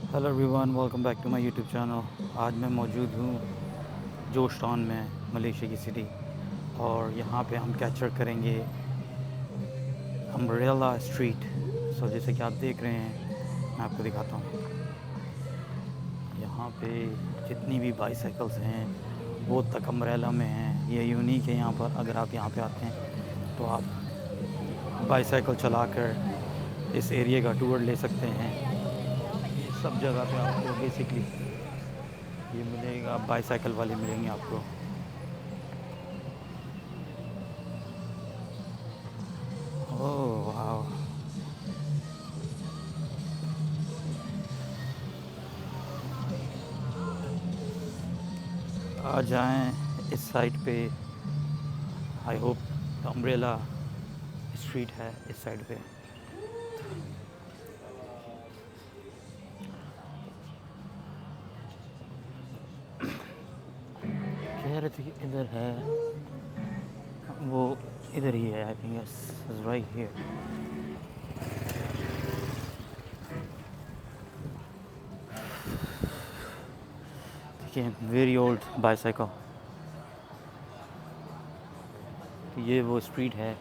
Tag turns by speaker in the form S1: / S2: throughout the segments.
S1: Hello everyone, welcome back to my YouTube channel. आज मैं मौजूद हूँ जोश टाउन में, मलेशिया की सिटी। और यहाँ पे हम कैप्चर करेंगे अम्ब्रेला स्ट्रीट। जैसे कि आप देख रहे हैं, मैं आपको दिखाता हूँ। यहाँ पे जितनी भी बाईसाइकिल्स हैं वो तक अम्ब्रेला में हैं। ये यूनिक है यहाँ पर। अगर आप यहाँ पे आते हैं तो आप बाईसाइकिल चलाकर इस एरिया का टूर ले सकते हैं। ये सब जगह पे आपको बेसिकली ये मिलेगा, बाईसाइकिल वाले मिलेंगे आपको। ओह वाह, आ जाएं इस साइड पे। आई होप अम्ब्रेला स्ट्रीट है इस साइड पे। कह रहे थे कि इधर है, वो इधर ही है। I think yes, right here. देखिए, वेरी ओल्ड बाईसाइकिल। ये वो स्ट्रीट है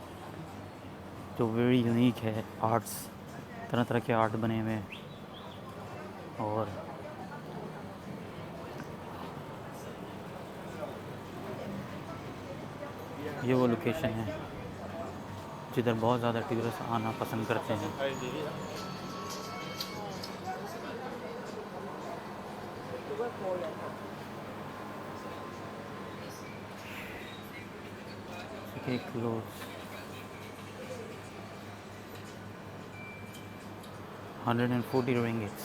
S1: जो वेरी यूनिक है। आर्ट्स, तरह तरह के आर्ट बने हुए हैं। और ये वो लोकेशन है जिधर बहुत ज़्यादा टूरिस्ट आना पसंद करते हैं। Close 140 ringgits।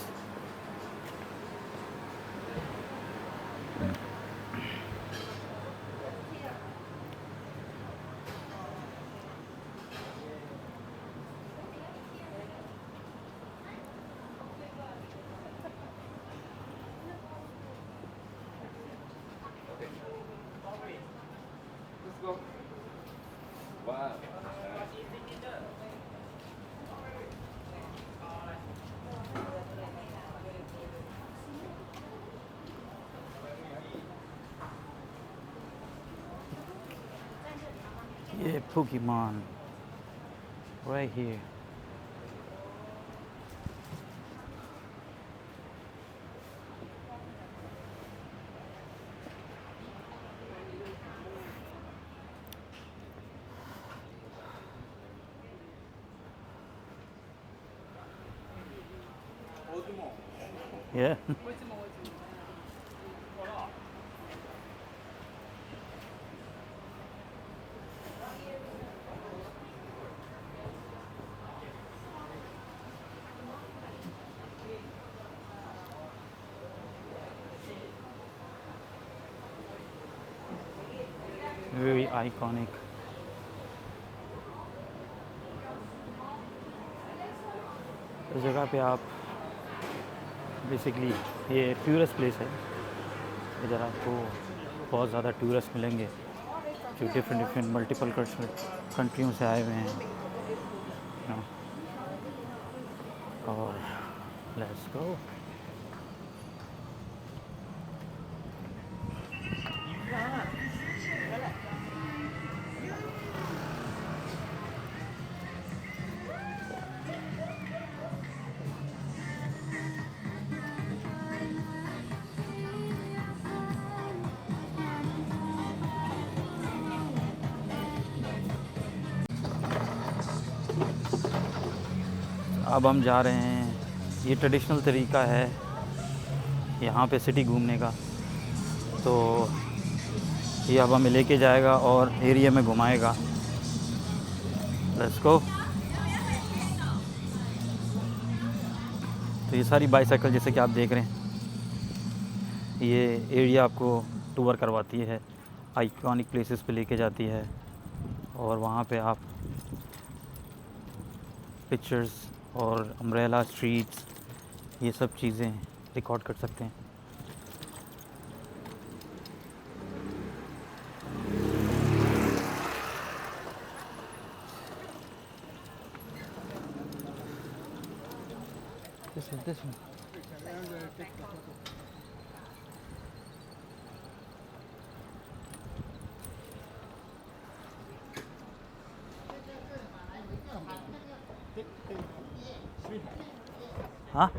S1: ये Pokemon right here। Yeah। Very iconic. इस जगह पे आप बेसिकली, ये टूरिस्ट प्लेस है। इधर आपको बहुत ज़्यादा टूरिस्ट मिलेंगे जो डिफरेंट डिफरेंट मल्टीपल कंट्रियों से आए हुए हैं। और लेट्स गो। अब हम जा रहे हैं। ये ट्रेडिशनल तरीका है यहाँ पे सिटी घूमने का। तो ये अब हमें लेके जाएगा और एरिया में घुमाएगा। Let's go. तो ये सारी बाईसाइकिल जैसे कि आप देख रहे हैं, ये एरिया आपको टूर करवाती है, आइकॉनिक प्लेसेस पे लेके जाती है। और वहाँ पे आप पिक्चर्स और अम्ब्रेला स्ट्रीट्स, ये सब चीज़ें रिकॉर्ड कर सकते हैं। This one. हाँ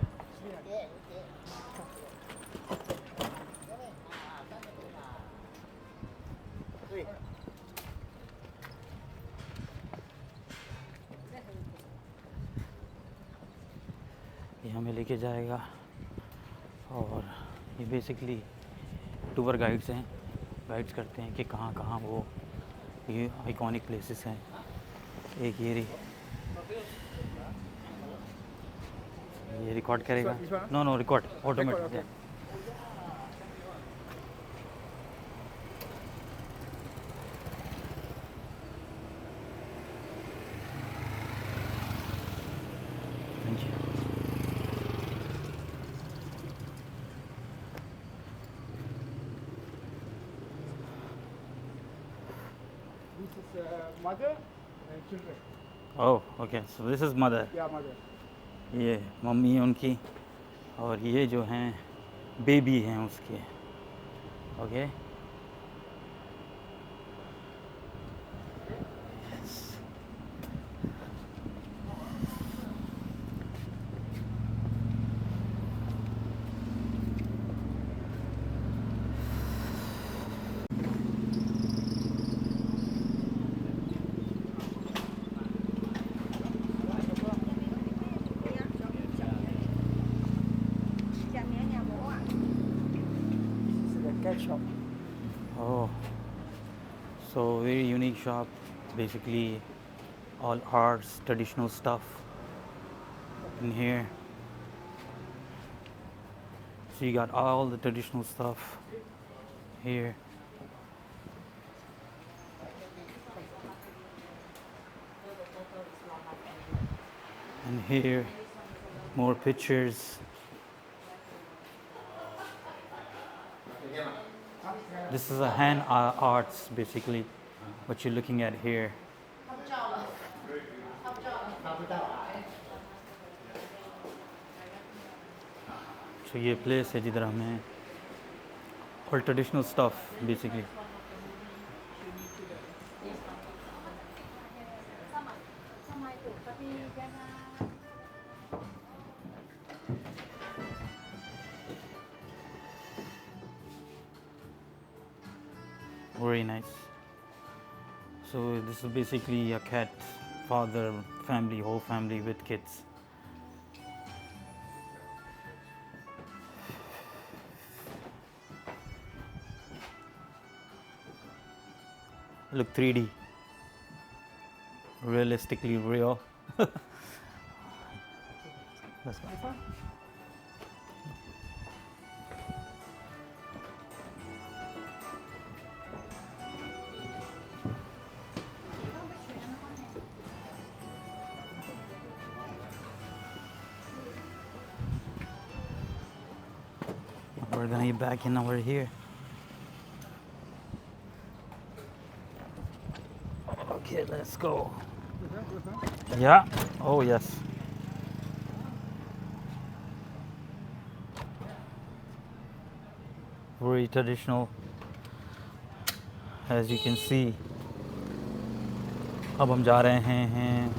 S1: ये हमें लेके जाएगा और ये बेसिकली टूर गाइड्स हैं, गाइड्स करते हैं कि कहाँ कहाँ वो ये आइकॉनिक प्लेसेस हैं। एक ये रिकॉर्ड करेगा। No no record automatic.
S2: This is mother and children.
S1: Oh okay, so this is mother.
S2: Yeah, mother.
S1: ये मम्मी है उनकी और ये जो हैं बेबी हैं उसके। Okay
S2: This is the cat shop.
S1: Oh, so very unique shop. Basically, all arts, traditional stuff in here. So you got all the traditional stuff here. And here, more pictures. This is a hand arts, basically, what you're looking at here. So ये place है जिधर हमें all traditional stuff basically. Very nice. So this is basically a cat father family, whole family with kids. Look 3D, realistically real. Let's go. We're gonna get back in over here. Okay, let's go. Yeah. Oh yes. Very traditional, as you can see. अब हम जा रहे हैं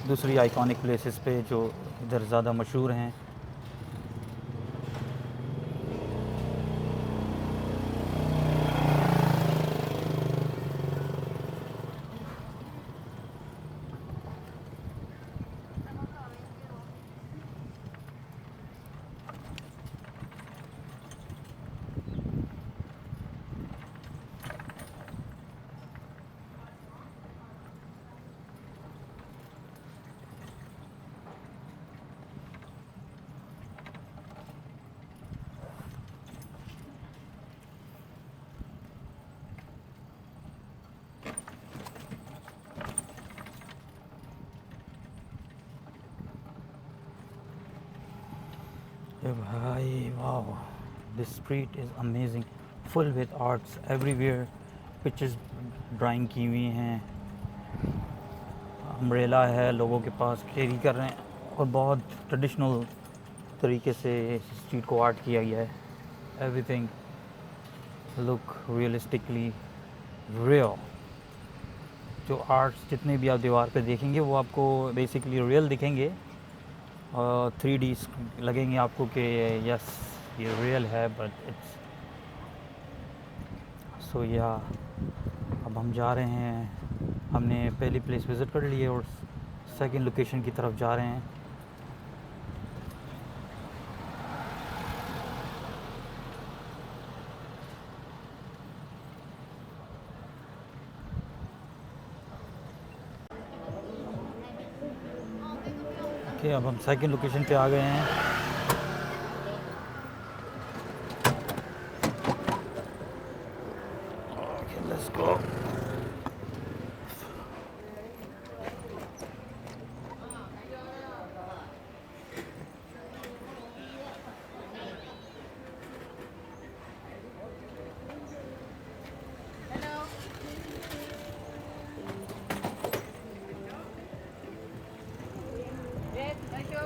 S1: दूसरी iconic places पे जो इधर ज़्यादा मशहूर हैं। Bhai, wow, this street is amazing, full with arts everywhere, pictures drawing की हुई हैं, अम्ब्रेला है, लोगों के पास कैरी कर रहे हैं और बहुत ट्रेडिशनल तरीके से स्ट्रीट को आर्ट किया गया है. Everything look realistically real. जो आर्ट्स जितने भी आप दीवार पे देखेंगे वो आपको बेसिकली रियल दिखेंगे और 3D लगेंगे आपको कि यस ये रियल है, बट इट्स सो या। अब हम जा रहे हैं, हमने पहली प्लेस विज़िट कर ली है और सेकंड लोकेशन की तरफ जा रहे हैं। ओके, अब हम सेकंड लोकेशन पे आ गए हैं। Okay, let's go.
S2: Yes, thank you.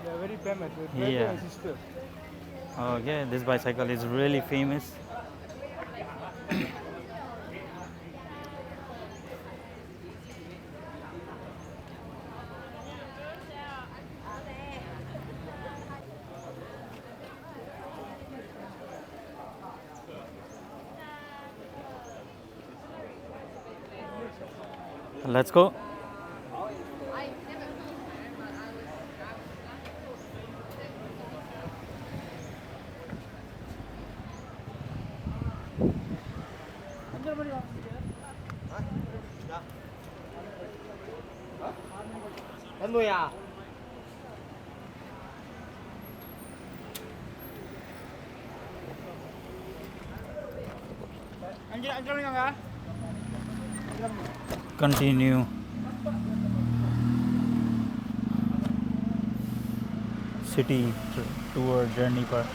S2: They are very famous. With brother
S1: Yeah.
S2: and sister.
S1: Okay, this bicycle is really famous. Let's go.
S2: Ano ya? Anjir nga.
S1: Continue city tour journey पर।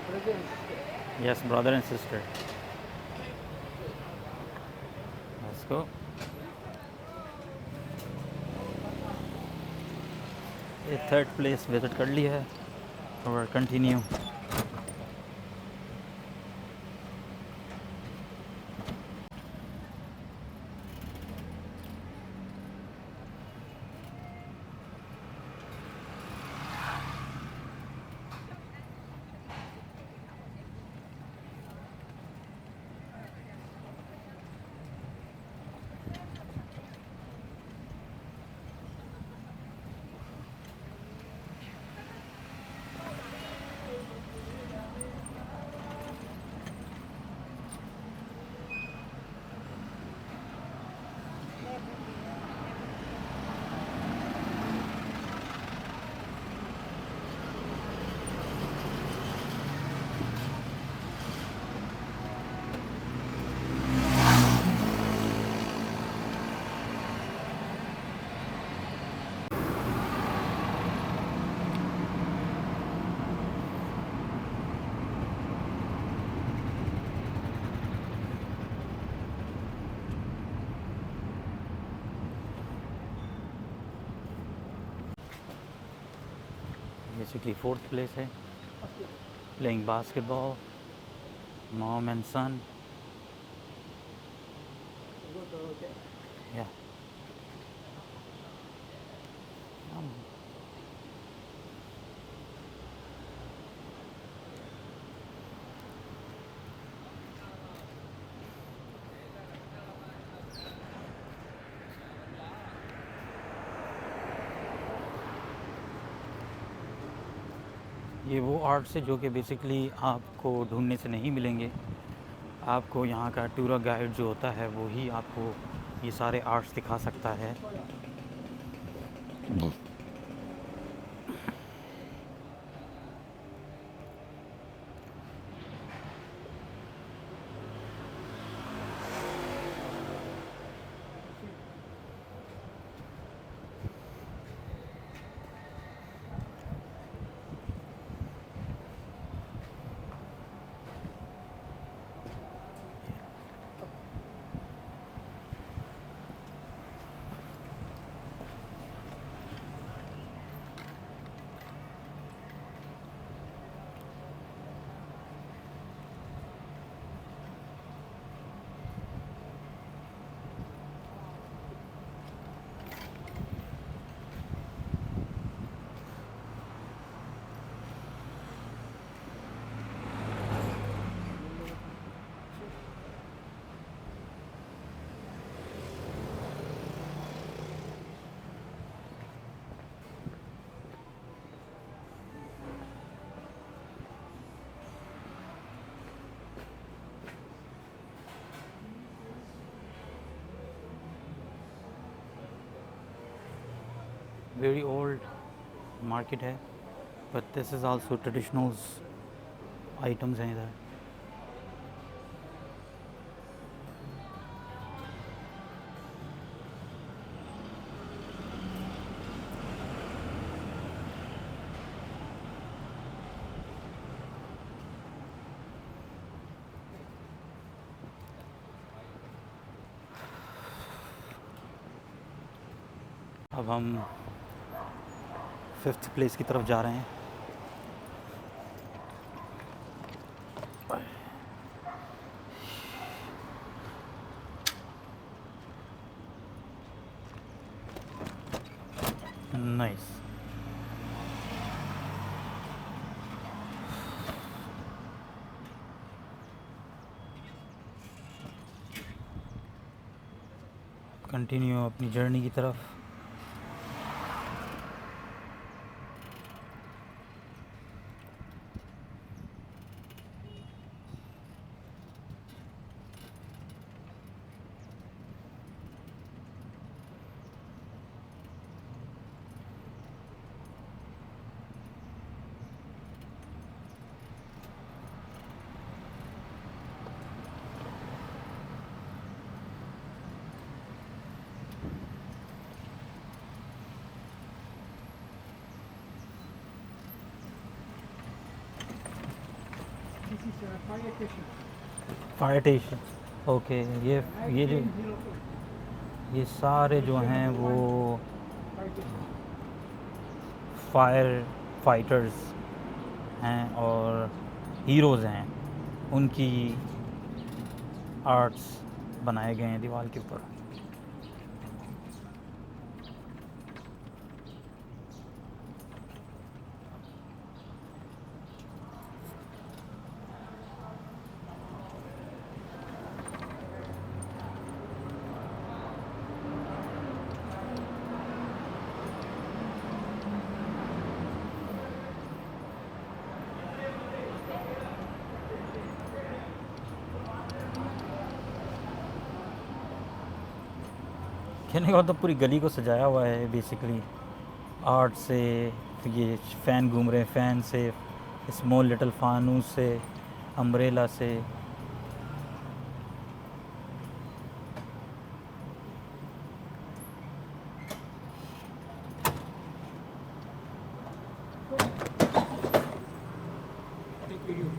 S2: Brother and sister.
S1: Yes, brother and sister. Let's go. ये third place visit कर ली है और continue. Basically 4th place है, playing basketball, mom and son.
S2: Good, okay.
S1: या ये वो आर्ट्स है जो कि बेसिकली आपको ढूंढने से नहीं मिलेंगे। आपको यहाँ का टूर गाइड जो होता है वो ही आपको ये सारे आर्ट्स दिखा सकता है। वेरी ओल्ड मार्केट है, but this is also traditionals items हैं इधर। अब हम 5th प्लेस की तरफ जा रहे हैं। नाइस। कंटिन्यू अपनी जर्नी की तरफ।
S2: This is fire station.
S1: Fire station, okay. ये जो
S2: 1902.
S1: ये सारे जो हैं वो
S2: Fire station.
S1: फायर फाइटर्स हैं और हीरोज़ हैं, उनकी आर्ट्स बनाए गए हैं दीवार के ऊपर। कहने का मतलब पूरी गली को सजाया हुआ है बेसिकली आर्ट से। ये फ़ैन घूम रहे हैं, फ़ैन से, स्मॉल लिटिल फानूस से, अम्ब्रेला से।
S2: Take video.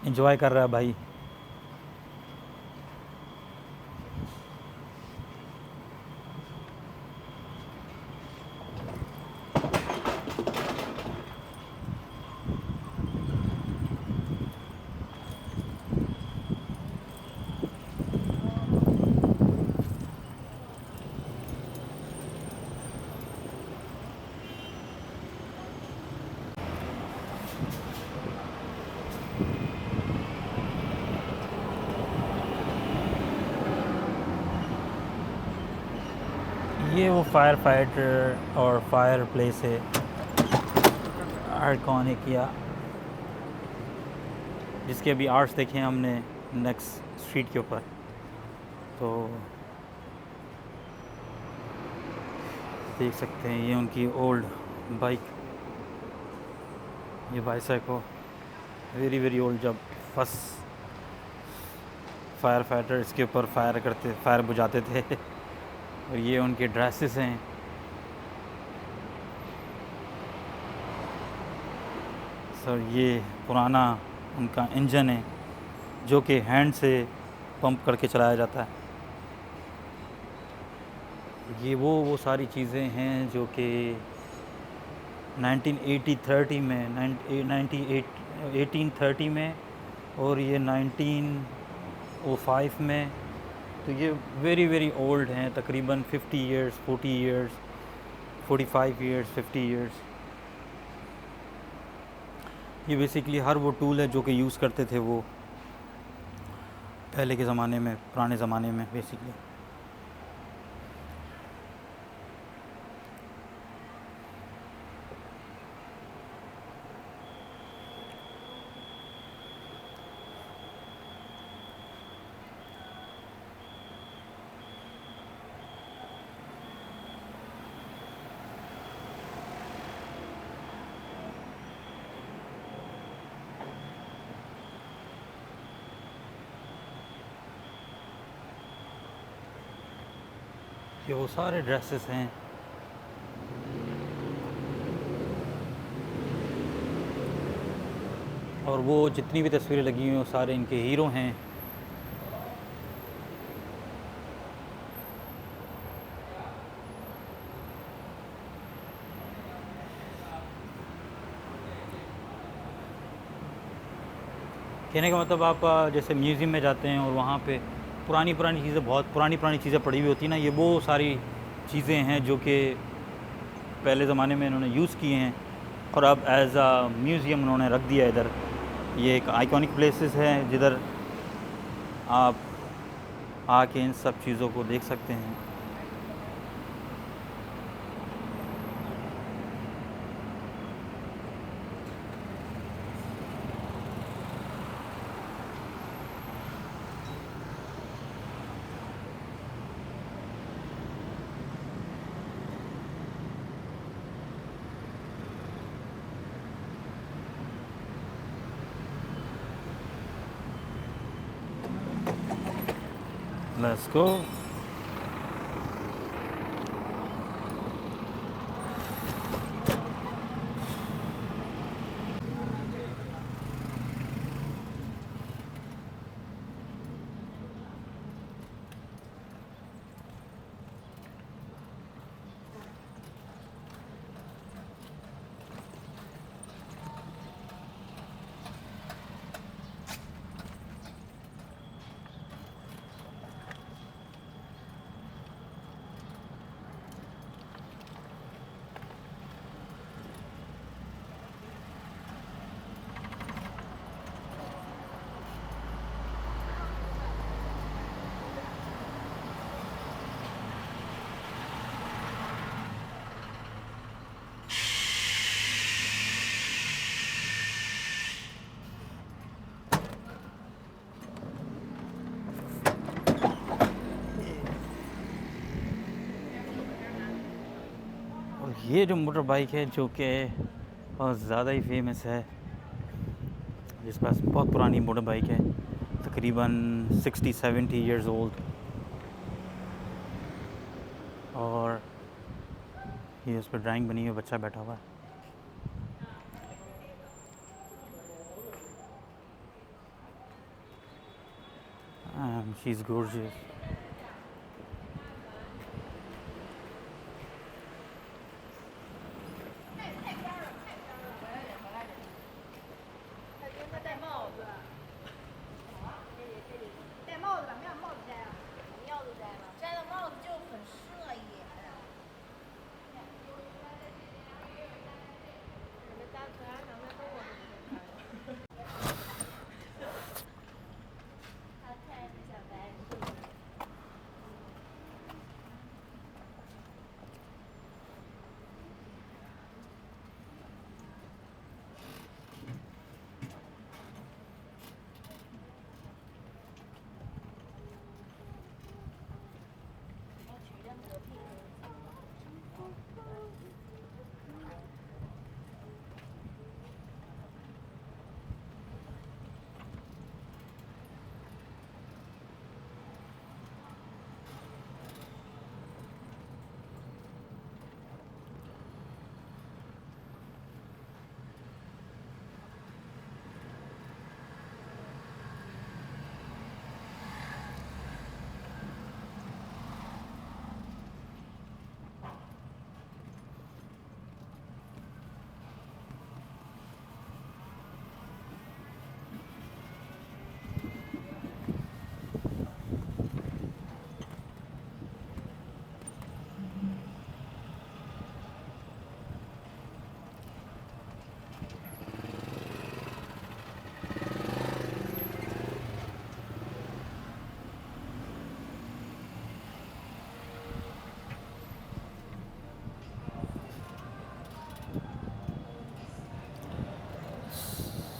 S1: एंजॉय कर रहा है भाई। ये वो फायर फाइटर और फायर प्लेस है आइकॉनिक, या जिसके अभी आर्ट्स देखे हैं हमने नेक्स्ट स्ट्रीट के ऊपर। तो देख सकते हैं ये उनकी ओल्ड बाइक, ये बाइसाइको वेरी वेरी ओल्ड, जब फर्स्ट फायर फाइटर इसके ऊपर फायर बुझाते थे। और ये उनके ड्रेसेस हैं। सर ये पुराना उनका इंजन है जो कि हैंड से पंप करके चलाया जाता है। ये वो सारी चीज़ें हैं जो कि 1830 में और ये 1905 में। तो ये वेरी वेरी ओल्ड हैं, तकरीबन 50 इयर्स, 40 इयर्स, 45 इयर्स, 50 इयर्स। ये बेसिकली हर वो टूल है जो कि यूज़ करते थे वो पहले के ज़माने में, पुराने ज़माने में बेसिकली। ये वो सारे ड्रेसेस हैं। और वो जितनी भी तस्वीरें लगी हुई हैं वो सारे इनके हीरो हैं। कहने का मतलब आप जैसे म्यूज़ियम में जाते हैं और वहाँ पे पुरानी चीज़ें, बहुत पुरानी चीज़ें पड़ी हुई होती हैं ना, ये वो सारी चीज़ें हैं जो कि पहले ज़माने में इन्होंने यूज़ किए हैं और अब एज आ म्यूज़ियम उन्होंने रख दिया इधर। ये एक आइकॉनिक प्लेसेस है जिधर आप आके इन सब चीज़ों को देख सकते हैं। Let's go. ये जो मोटर बाइक है जो कि बहुत ज़्यादा ही फेमस है, जिस पास बहुत पुरानी मोटर बाइक है, तकरीबन 60-70 इयर्स ओल्ड। और ये उस पर ड्राइंग बनी हुई, बच्चा बैठा हुआ है। She's gorgeous.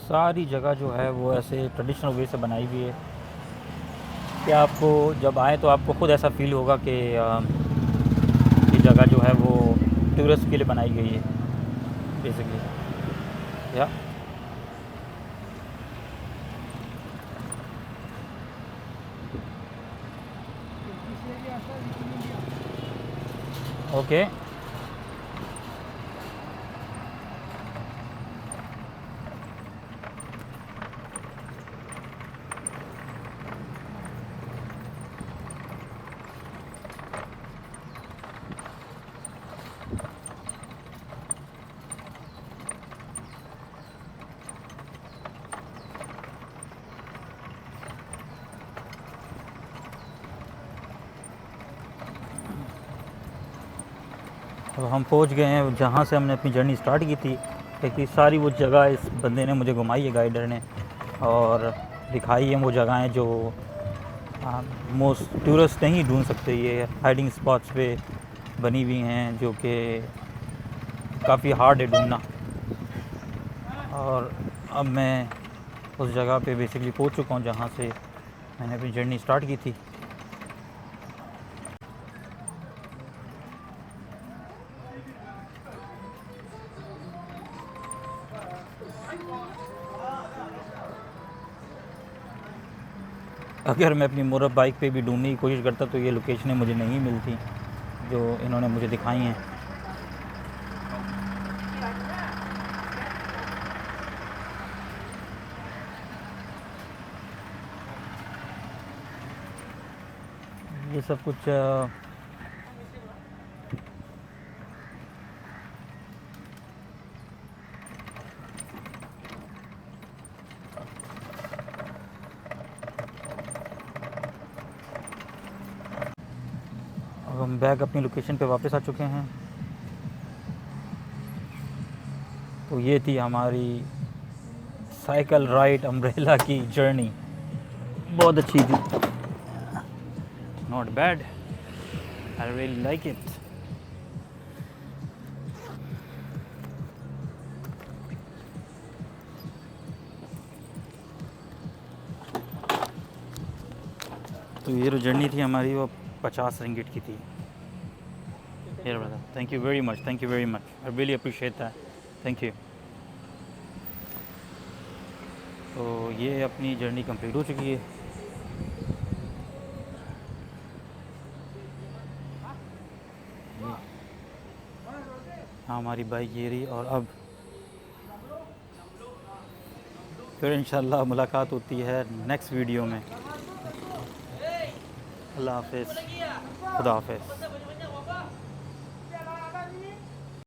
S1: सारी जगह जो है वो ऐसे ट्रेडिशनल वे से बनाई हुई है कि आपको जब आए तो आपको ख़ुद ऐसा फील होगा कि ये जगह जो है वो टूरिस्ट के लिए बनाई गई है बेसिकली। या ओके अब हम पहुंच गए हैं जहाँ से हमने अपनी जर्नी स्टार्ट की थी, क्योंकि सारी वो जगह इस बंदे ने मुझे घुमाई है, गाइडर ने, और दिखाई है वो जगहें जो मोस्ट टूरिस्ट नहीं ढूंढ सकते। ये हाइडिंग स्पॉट्स पे बनी हुई हैं जो कि काफ़ी हार्ड है ढूंढना। और अब मैं उस जगह पे बेसिकली पहुंच चुका हूं जहां से मैंने अपनी जर्नी स्टार्ट की थी। अगर मैं अपनी मोटर बाइक पे भी ढूंढने की कोशिश करता तो ये लोकेशनें मुझे नहीं मिलती जो इन्होंने मुझे दिखाई हैं। ये सब कुछ अब हम बैग अपनी लोकेशन पे वापस आ चुके हैं। तो ये थी हमारी साइकिल राइड अम्ब्रेला की जर्नी, बहुत अच्छी थी। Not bad, I really like it. तो ये जो जर्नी थी हमारी वो 50 रिंगिट की थी। Here brother, thank you very much, thank you very much, I really appreciate that, thank you। तो ये अपनी जर्नी कंप्लीट हो चुकी है। हाँ हमारी बाइक ये रही, और अब फिर इंशाल्लाह मुलाकात होती है नेक्स्ट वीडियो में। अल्लाह हाफिज़, खुदा हाफिज़।